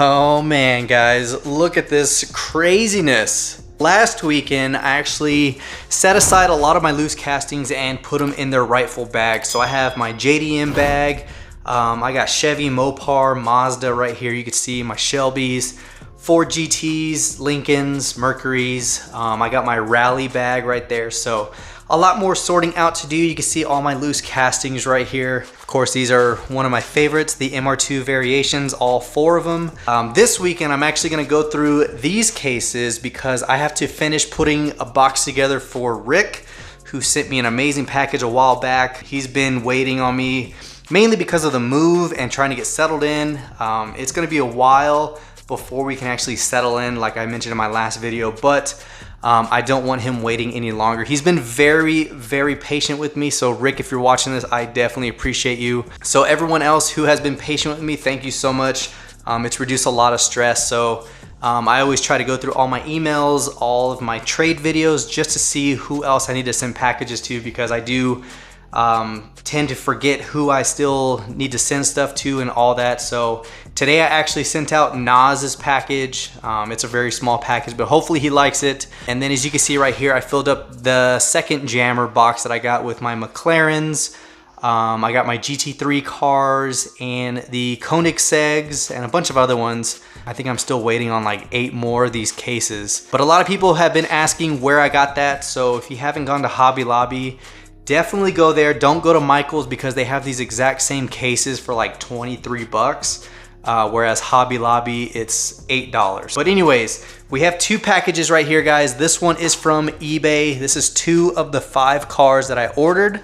Oh man, guys, look at this craziness. Last weekend, I actually set aside a lot of my loose castings and put them in their rightful bag. So I have my JDM bag, I got Chevy, Mopar, Mazda right here. You can see my Shelbys, Ford GTs, Lincolns, Mercurys. I got my Rally bag right there. So a lot more sorting out to do. You can see all my loose castings right here. Of course, these are one of my favorites, the MR2 variations, all 4 of them. This weekend, I'm actually gonna go through these cases because I have to finish putting a box together for Rick, who sent me an amazing package a while back. He's been waiting on me, mainly because of the move and trying to get settled in. It's gonna be a while before we can actually settle in, like I mentioned in my last video, but I don't want him waiting any longer. He's been very, very patient with me. So Rick, if you're watching this, I definitely appreciate you. So everyone else who has been patient with me, thank you so much. It's reduced a lot of stress. So I always try to go through all my emails, all of my trade videos, just to see who else I need to send packages to, because I do tend to forget who I still need to send stuff to and all that. So today I actually sent out Nas's package. It's a very small package, but hopefully he likes it. And then as you can see right here, I filled up the second jammer box that I got with my McLarens. I got my GT3 cars and the Koenigsegg's and a bunch of other ones. I think I'm still waiting on like 8 more of these cases. But a lot of people have been asking where I got that. So if you haven't gone to Hobby Lobby, definitely go there. Don't go to Michael's because they have these exact same cases for like 23 bucks. Whereas Hobby Lobby, it's $8. But anyways, we have 2 packages right here, guys. This one is from eBay. This is 2 of the 5 cars that I ordered.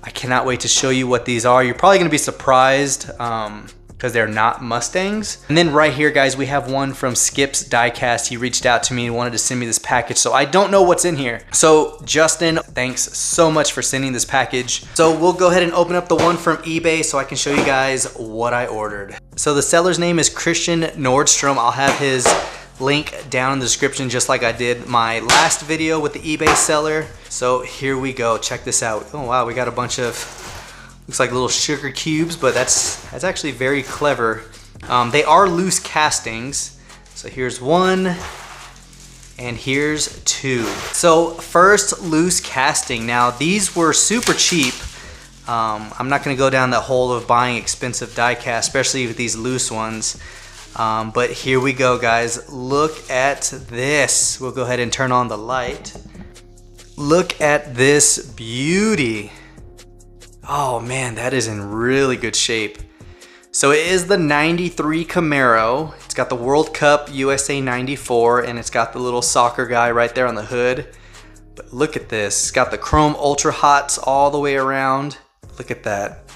I cannot wait to show you what these are. You're probably gonna be surprised because they're not Mustangs. And then right here, guys, we have one from Skips Diecast. He reached out to me and wanted to send me this package. So I don't know what's in here. So Justin, thanks so much for sending this package. So we'll go ahead and open up the one from eBay so I can show you guys what I ordered. So the seller's name is Christian Nordstrom. I'll have his link down in the description, just like I did my last video with the eBay seller. So here we go, check this out. Oh wow, we got a bunch of, looks like little sugar cubes, but that's actually very clever. They are loose castings. So here's 1 and here's 2. So first, loose casting. Now these were super cheap. I'm not gonna go down that hole of buying expensive die cast, especially with these loose ones. But here we go, guys. Look at this. We'll go ahead and turn on the light. Look at this beauty. Oh man, that is in really good shape. So it is the 93 Camaro. It's got the World Cup USA 94 and it's got the little soccer guy right there on the hood. But look at this. It's got the chrome ultra hots all the way around. Look at that.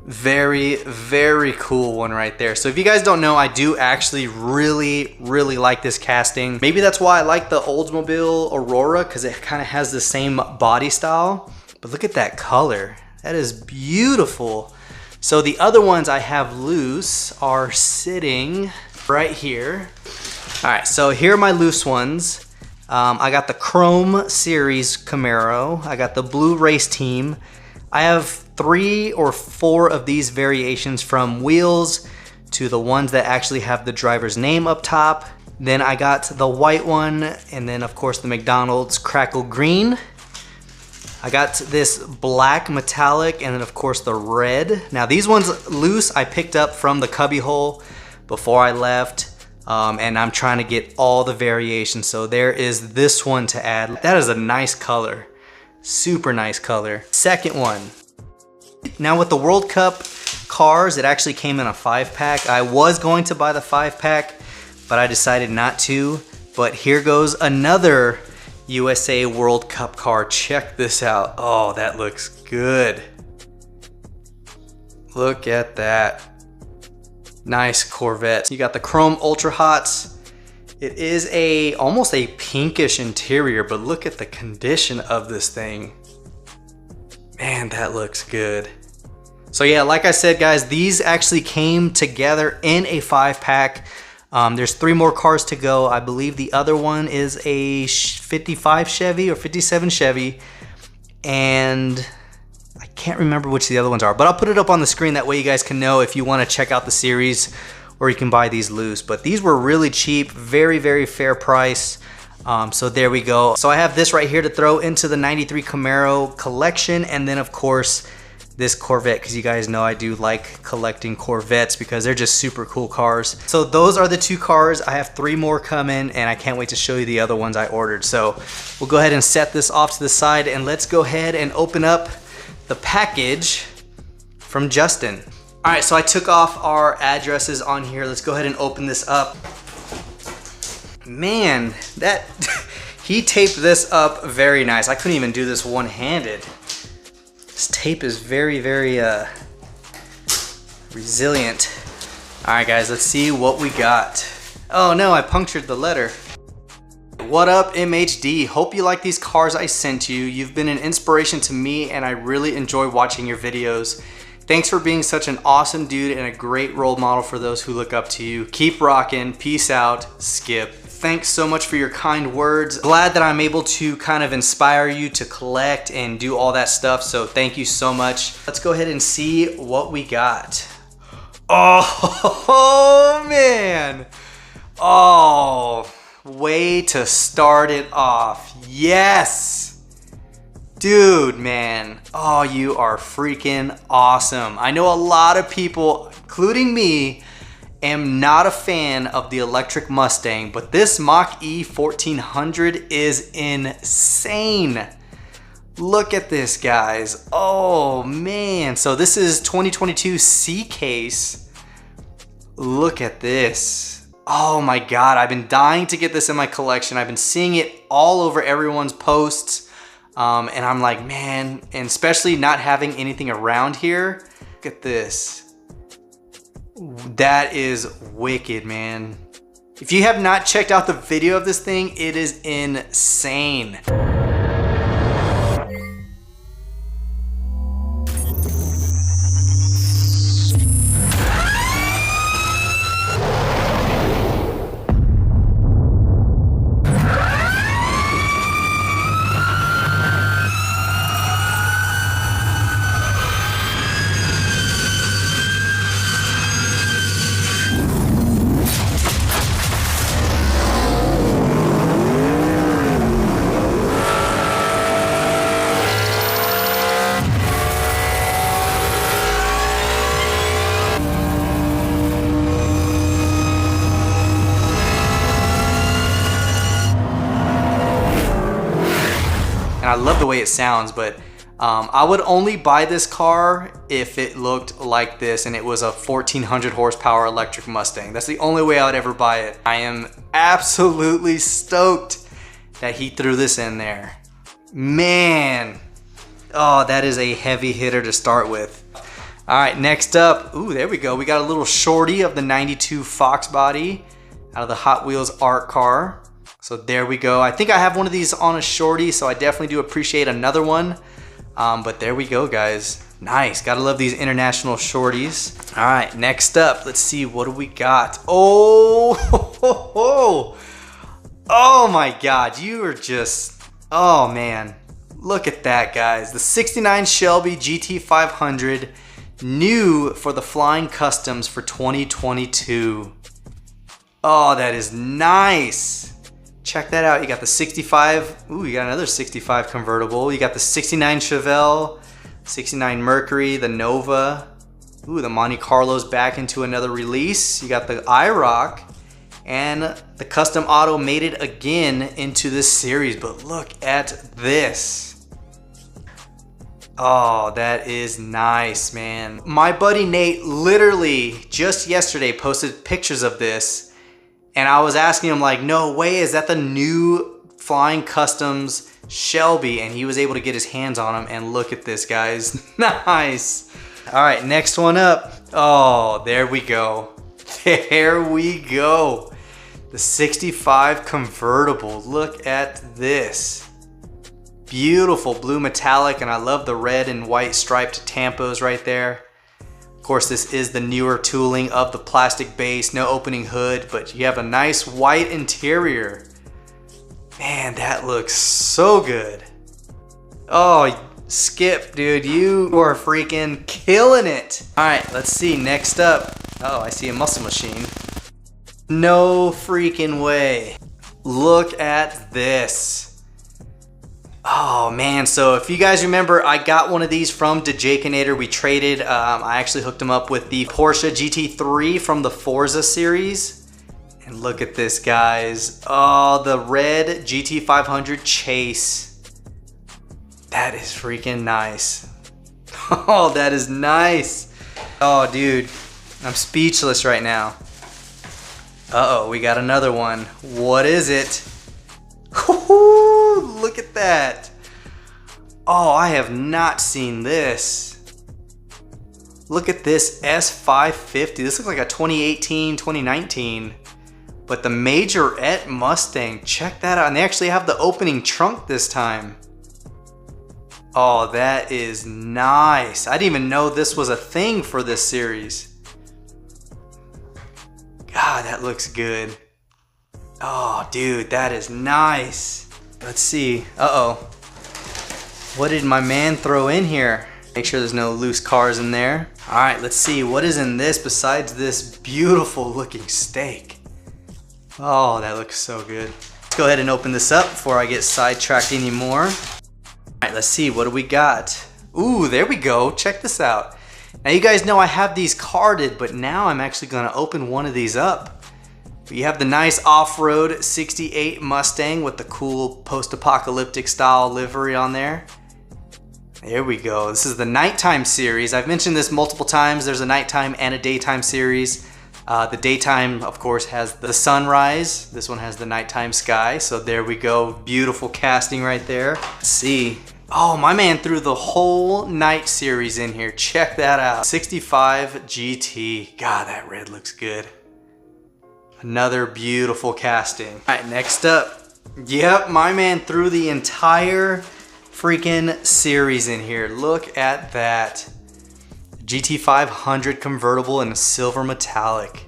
Very, very cool one right there. So if you guys don't know, I do actually really, really like this casting. Maybe that's why I like the Oldsmobile Aurora, because it kind of has the same body style. But look at that color. That is beautiful. So the other ones I have loose are sitting right here. All right, so here are my loose ones. I got the Chrome Series Camaro. I got the Blue Race Team. I have 3 or 4 of these variations, from wheels to the ones that actually have the driver's name up top. Then I got the white one, and then of course the McDonald's Crackle Green. I got this black metallic, and then of course the red. Now these ones loose I picked up from the cubby hole before I left, and I'm trying to get all the variations. So there is this one to add. That is a nice color. Super nice color. Second one. Now with the World Cup cars, it actually came in a 5-pack. I was going to buy the 5-pack, but I decided not to. But here goes another USA World Cup car. Check this out. Oh, that looks good. Look at that. Nice Corvette. You got the chrome ultra hots. It is almost a pinkish interior, but look at the condition of this thing. Man, that looks good. So yeah, like I said, guys, these actually came together in a 5-pack. There's 3 more cars to go. I believe the other one is a 55 Chevy or 57 Chevy. And I Can't remember which the other ones are, but I'll put it up on the screen. That way you guys can know if you want to check out the series, or you can buy these loose. But these were really cheap, very, very fair price. So there we go. So I have this right here to throw into the 93 Camaro collection. And then of course, this Corvette, because you guys know I do like collecting Corvettes because they're just super cool cars. So those are the 2 cars. I have 3 more coming, and I can't wait to show you the other ones I ordered. So we'll go ahead and set this off to the side, and let's go ahead and open up the package from Justin. All right, so I took off our addresses on here. Let's go ahead and open this up. Man, that he taped this up very nice. I couldn't even do this one-handed. This tape is very, very resilient. All right, guys, let's see what we got. Oh no, I punctured the letter. What up, MHD? Hope you like these cars I sent you. You've been an inspiration to me, and I really enjoy watching your videos. Thanks for being such an awesome dude and a great role model for those who look up to you. Keep rocking. Peace out, Skip. Thanks so much for your kind words. Glad that I'm able to kind of inspire you to collect and do all that stuff. So thank you so much. Let's go ahead and see what we got. Oh, man. Oh, way to start it off. Yes. Dude, man. Oh, you are freaking awesome. I know a lot of people, including me, am not a fan of the electric Mustang, but this Mach-E 1400 is insane. Look at this, guys. Oh man, so this is 2022 C-Case. Look at this. Oh my God, I've been dying to get this in my collection. I've been seeing it all over everyone's posts, and I'm like, man, and especially not having anything around here. Look at this. That is wicked, man. If you have not checked out the video of this thing, it is insane. And I love the way it sounds, but I would only buy this car if it looked like this and it was a 1400 horsepower electric Mustang. That's the only way I would ever buy it. I am absolutely stoked that he threw this in there. Man, oh, that is a heavy hitter to start with. All right, next up, ooh, there we go. We got a little shorty of the 92 Fox body out of the Hot Wheels art car. So there we go. I think I have one of these on a shorty, so I definitely do appreciate another one. But there we go, guys. Nice, gotta love these international shorties. All right, next up, let's see, what do we got? Oh, oh my God, you are just, oh man. Look at that, guys. The 69 Shelby GT500, new for the Flying Customs for 2022. Oh, that is nice. Check that out. You got the 65. Ooh, you got another 65 convertible. You got the 69 Chevelle, 69 Mercury, the Nova. Ooh, the Monte Carlo's back into another release. You got the IROC, and the Custom Auto made it again into this series. But look at this. Oh, that is nice, man. My buddy Nate literally just yesterday posted pictures of this. And I was asking him like, no way, is that the new Flying Customs Shelby? And he was able to get his hands on them, and look at this, guys. Nice. All right, next one up. Oh, there we go. There we go. The 65 convertible. Look at this. Beautiful blue metallic, and I love the red and white striped tampos right there. Of course, this is the newer tooling of the plastic base, no opening hood, but you have a nice white interior. Man, that looks so good. Oh, Skip, dude, you are freaking killing it. All right, let's see, next up. Oh, I see a muscle machine. No freaking way. Look at this. Oh man, so if you guys remember, I got one of these from DeJakinator. We traded, I actually hooked him up with the Porsche GT3 from the Forza series. And look at this, guys. Oh, the red GT500 Chase. That is freaking nice. Oh, that is nice. Oh, dude, I'm speechless right now. Uh-oh, we got another one. What is it? Look at that. Oh, I have not seen this. Look at this S550. This looks like a 2018, 2019. But the Majorette Mustang, check that out. And they actually have the opening trunk this time. Oh, that is nice. I didn't even know this was a thing for this series. God, that looks good. Oh, dude, that is nice. Let's see. Uh-oh. What did my man throw in here? Make sure there's no loose cars in there. All right, let's see. What is in this besides this beautiful looking steak? Oh, that looks so good. Let's go ahead and open this up before I get sidetracked anymore. All right, let's see. What do we got? Ooh, there we go. Check this out. Now you guys know I have these carded, but now I'm actually gonna open one of these up. You have the nice off-road 68 Mustang with the cool post-apocalyptic style livery on there. There we go. This is the nighttime series. I've mentioned this multiple times. There's a nighttime and a daytime series. The daytime, of course, has the sunrise. This one has the nighttime sky. So there we go. Beautiful casting right there. Let's see. Oh, my man threw the whole night series in here. Check that out. 65 GT. God, that red looks good. Another beautiful casting. All right, next up. Yep, my man threw the entire freaking series in here. Look at that. GT500 convertible in a silver metallic.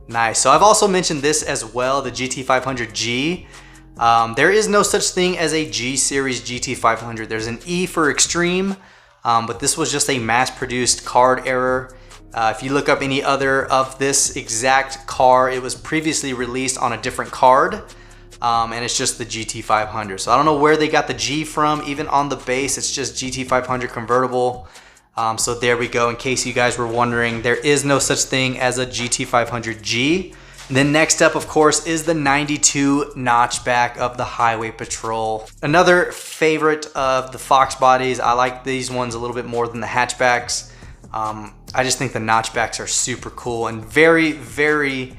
Nice. So I've also mentioned this as well, the GT500G. There is no such thing as a G series GT500. There's an E for extreme, but this was just a mass-produced card error. If you look up any other of this exact car, it was previously released on a different card, and it's just the GT500. So I don't know where they got the G from. Even on the base, it's just GT500 convertible. So there we go. In case you guys were wondering, there is no such thing as a GT500G. Then next up, of course, is the 92 notchback of the Highway Patrol. Another favorite of the Fox bodies. I like these ones a little bit more than the hatchbacks. I just think the notchbacks are super cool and very, very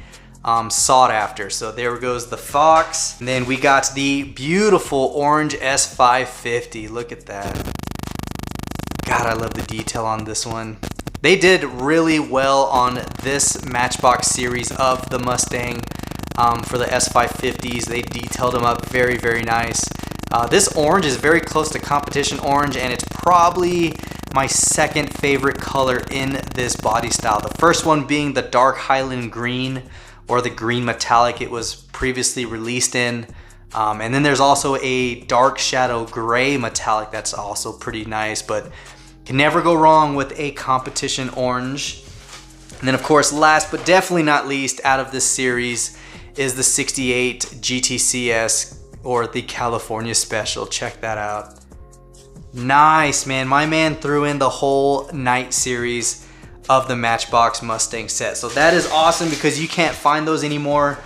sought after. So there goes the Fox. And then we got the beautiful orange S550. Look at that. God, I love the detail on this one. They did really well on this Matchbox series of the Mustang for the S550s. They detailed them up very, very nice. This orange is very close to competition orange, and it's probably my second favorite color in this body style. The first one being the dark Highland green, or the green metallic it was previously released in. And then there's also a dark shadow gray metallic that's also pretty nice, but can never go wrong with a competition orange. And then of course, last but definitely not least out of this series is the 68 GTCS, or the California Special. Check that out. Nice, man. My man threw in the whole night series of the Matchbox Mustang set. So that is awesome because you can't find those anymore.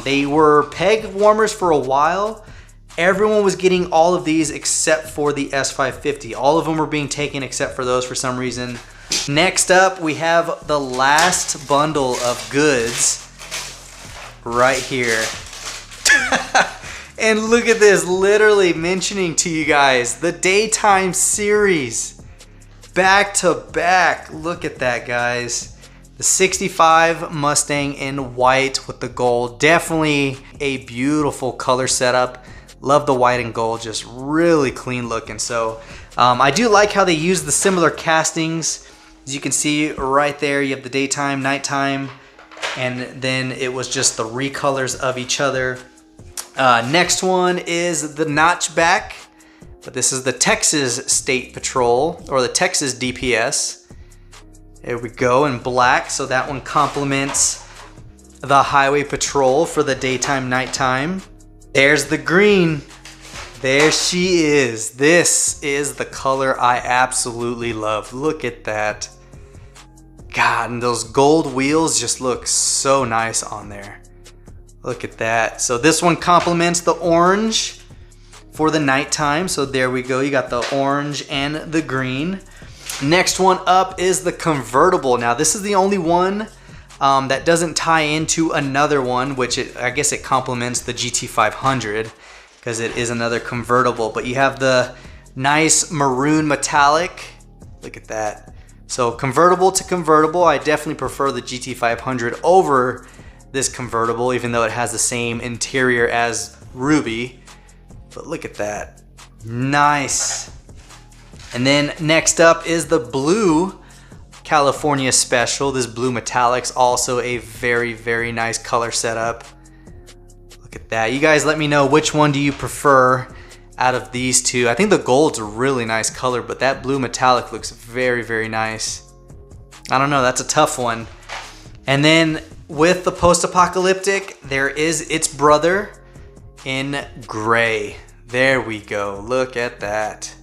They were peg warmers for a while. Everyone was getting all of these except for the S550. All of them were being taken except for those for some reason. Next up, we have the last bundle of goods right here. And look at this, literally mentioning to you guys the daytime series. Back to back. Look at that, guys. The 65 Mustang in white with the gold. Definitely a beautiful color setup. Love the white and gold, just really clean looking. So I do like how they use the similar castings. As you can see right there, you have the daytime, nighttime, and then it was just the recolors of each other. Next one is the notchback, but this is the Texas State Patrol, or the Texas DPS. There we go, in black, so that one complements the Highway Patrol for the daytime, nighttime. There's the green. There she is. This is the color I absolutely love. Look at that. God, and those gold wheels just look so nice on there. Look at that. So this one complements the orange for the nighttime. So there we go. You got the orange and the green. Next one up is the convertible. Now this is the only one that doesn't tie into another one, which I guess it complements the GT500 because it is another convertible. But you have the nice maroon metallic. Look at that. So convertible to convertible, I definitely prefer the GT500 over this convertible, even though it has the same interior as Ruby. But look at that. Nice. And then next up is the blue California Special. This blue metallic's also a very, very nice color setup. Look at that. You guys let me know, which one do you prefer out of these two? I think the gold's a really nice color, but that blue metallic looks very, very nice. I don't know, that's a tough one. And then with the post-apocalyptic, there is its brother in gray. There we go, look at that.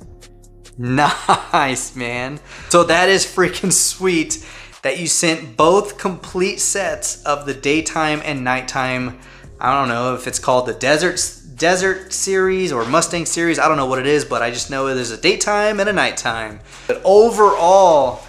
Nice, man. So that is freaking sweet that you sent both complete sets of the daytime and nighttime. I don't know if it's called the Desert series or Mustang series. I don't know what it is, but I just know there's a daytime and a nighttime. But overall,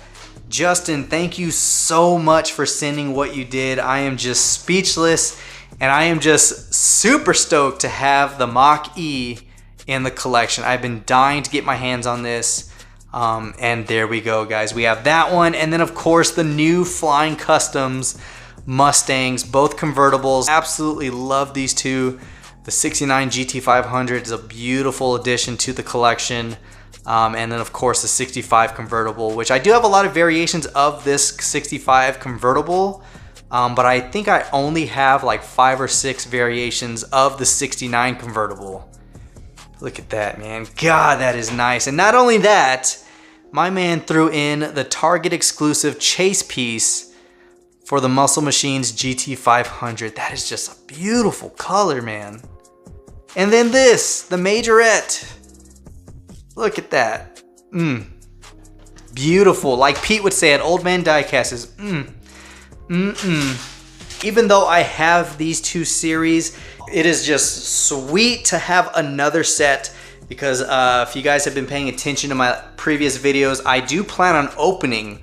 Justin, thank you so much for sending what you did. I am just speechless, and I am just super stoked to have the Mach-E in the collection. I've been dying to get my hands on this. And there we go, guys. We have that one, and then of course the new Flying Customs Mustangs, both convertibles. Absolutely love these two. The 69 GT500 is a beautiful addition to the collection. And then of course the 65 convertible, which I do have a lot of variations of this 65 convertible. But I think I only have like 5 or 6 variations of the 69 convertible. Look at that, man. God, that is nice. And not only that, my man threw in the Target exclusive chase piece for the Muscle Machines GT500. That is just a beautiful color, man. And then this, the Majorette. Look at that. Beautiful. Like Pete would say at Old Man Diecast is Even though I have these two series, it is just sweet to have another set, because if you guys have been paying attention to my previous videos, I do plan on opening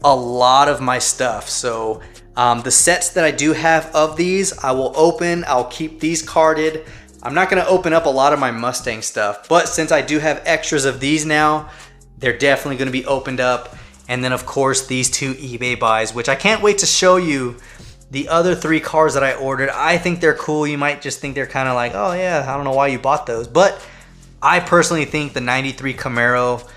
a lot of my stuff. So the sets that I do have of these, I will open. I'll keep these carded. I'm not gonna open up a lot of my Mustang stuff, but since I do have extras of these now, they're definitely gonna be opened up. And then of course these two eBay buys, which I can't wait to show you the other 3 cars that I ordered. I think they're cool. You might just think they're kind of like, oh yeah, I don't know why you bought those. But I personally think the 93 Camaro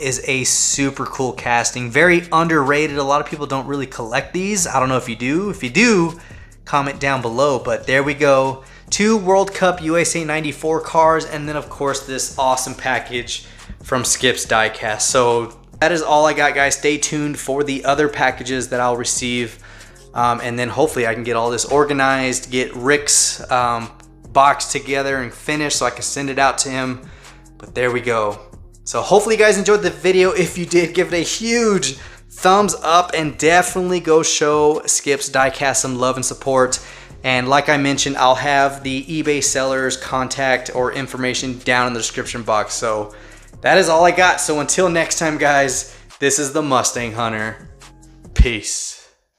is a super cool casting. Very underrated. A lot of people don't really collect these. I don't know if you do. If you do, comment down below. But there we go. 2 World Cup USA 94 cars. And then of course this awesome package from Skips Diecast. So that is all I got, guys. Stay tuned for the other packages that I'll receive. And then hopefully I can get all this organized, get Rick's box together and finished so I can send it out to him. But there we go. So hopefully you guys enjoyed the video. If you did, give it a huge thumbs up and definitely go show Skips Diecast some love and support. And like I mentioned, I'll have the eBay seller's contact or information down in the description box. So that is all I got. So until next time, guys, this is the Mustang Hunter. Peace.